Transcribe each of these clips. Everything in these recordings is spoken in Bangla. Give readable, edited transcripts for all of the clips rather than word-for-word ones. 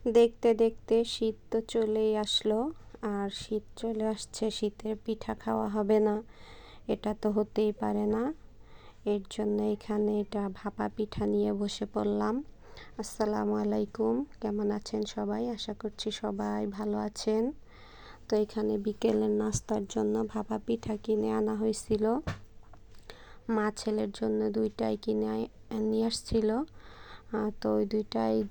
দেখতে দেখতে শীত তো চলেই আসলো। আর শীত চলে আসছে, শীতের পিঠা খাওয়া হবে না, এটা তো হতেই পারে না। এর জন্য এখানে এটা ভাপা পিঠা নিয়ে বসে পড়লাম। আসসালামু আলাইকুম, কেমন আছেন সবাই? আশা করছি সবাই ভালো আছেন। তো এখানে বিকেলের নাস্তার জন্য ভাপা পিঠা কিনে আনা হয়েছিল। মা ছেলের জন্য দুইটাই কিনে নিয়ে আসছিল। তো ওই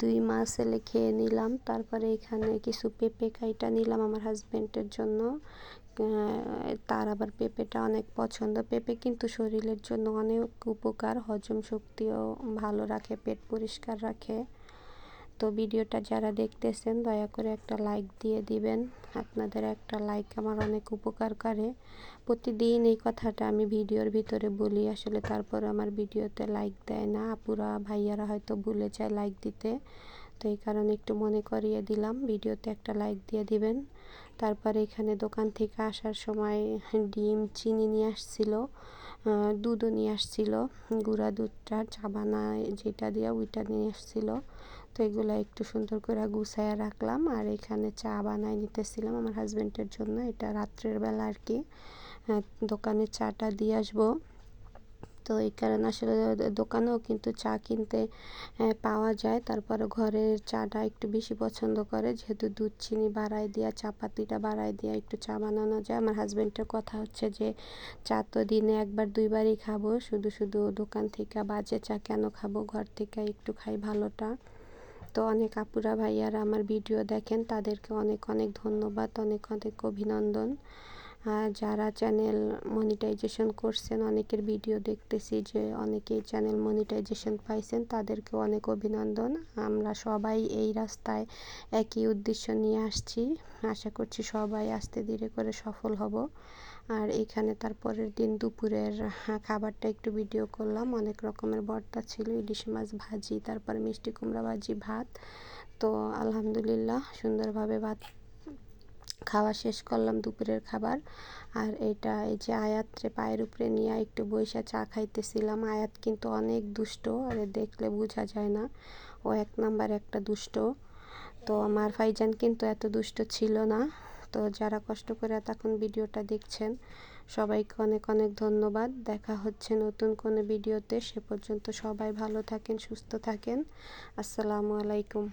দুই মা ছেলে খেয়ে নিলাম। তারপরে এখানে কিছু পেঁপে কাইটা নিলাম আমার হাজব্যান্ডের জন্য। তার আবার পেঁপেটা অনেক পছন্দ। পেঁপে কিন্তু শরীরের জন্য অনেক উপকার, হজম শক্তিও ভালো রাখে, পেট পরিষ্কার রাখে। তো ভিডিওটা যারা দেখতেছেন দয়া করে একটা লাইক দিয়ে দিবেন। আপনাদের একটা লাইক আমার অনেক উপকার করে। প্রতিদিন এই কথাটা আমি ভিডিওর ভিতরে বলি, আসলে তারপর আমার ভিডিওতে লাইক দেয় না। আপুরা ভাইয়ারা হয়তো ভুলে যায় লাইক দিতে, তো এই কারণে একটু মনে করিয়ে দিলাম, ভিডিওতে একটা লাইক দিয়ে দিবেন। তারপরে এখানে দোকান থেকে আসার সময় ডিম, চিনি নিয়ে আসছিল, দুধও নিয়ে আসছিল, গুঁড়া দুধটা চা বানায় যেটা দিয়ে ওইটা নিয়ে আসছিল। তো এগুলো একটু সুন্দর করে গুছাইয়া রাখলাম। আর এখানে চা বানাই নিতেছিলাম আমার হাজব্যান্ডের জন্য, এটা রাত্রের বেলা আর কি। দোকানে চাটা দিয়ে আসবো। তো এই কারণে আসলে দোকানেও কিন্তু চা কিনতে পাওয়া যায়। তারপরে ঘরের চাটা একটু বেশি পছন্দ করে, যেহেতু দুধ চিনি বাড়ায় দেওয়া, চা পাতিটা বাড়ায় দেওয়া একটু চা বানানো যায়। আমার হাজব্যান্ডের কথা হচ্ছে যে চা তো দিনে একবার দুইবারই খাবো, শুধু শুধু দোকান থেকে বাজে চা কেন খাবো, ঘর থেকে একটু খাই ভালোটা। তো অনেক আপুরা ভাইয়ারা আমার ভিডিও দেখেন, তাদেরকে অনেক অনেক ধন্যবাদ, অনেক অনেক অভিনন্দন। যারা চ্যানেল মনিটাইজেশন করছেন, অনেকের ভিডিও দেখতেছি যে অনেকেই চ্যানেল মনিটাইজেশন পাইছেন, তাদেরকেও অনেক অভিনন্দন। আমরা সবাই এই রাস্তায় একই উদ্দেশ্য নিয়ে আসছি, আশা করছি সবাই আস্তে ধীরে করে সফল হব। আর এখানে তারপরের দিন দুপুরের খাবারটা একটু ভিডিও করলাম। অনেক রকমের ভর্তা ছিল, ইলিশ মাছ ভাজি, তারপরে মিষ্টি কুমড়া ভাজি, ভাত। তো আলহামদুলিল্লাহ সুন্দরভাবে ভাত খাওয়া শেষ করলাম, দুপুরের খাবার। আর এটা এই যে আয়াতরে পায়ের উপরে নিয়ে একটু বইসা চা খাইতেছিলাম। আয়াত কিন্তু অনেক দুষ্ট, আর দেখলে বোঝা যায় না, ও এক নাম্বার একটা দুষ্ট। তো আমার ফাইজান কিন্তু এত দুষ্ট ছিল না। তো যারা কষ্ট করে এতক্ষণ ভিডিওটা দেখছেন সবাইকে অনেক অনেক ধন্যবাদ। দেখা হচ্ছে নতুন কোনো ভিডিওতে, সে পর্যন্ত সবাই ভালো থাকেন, সুস্থ থাকেন। আসসালামু আলাইকুম।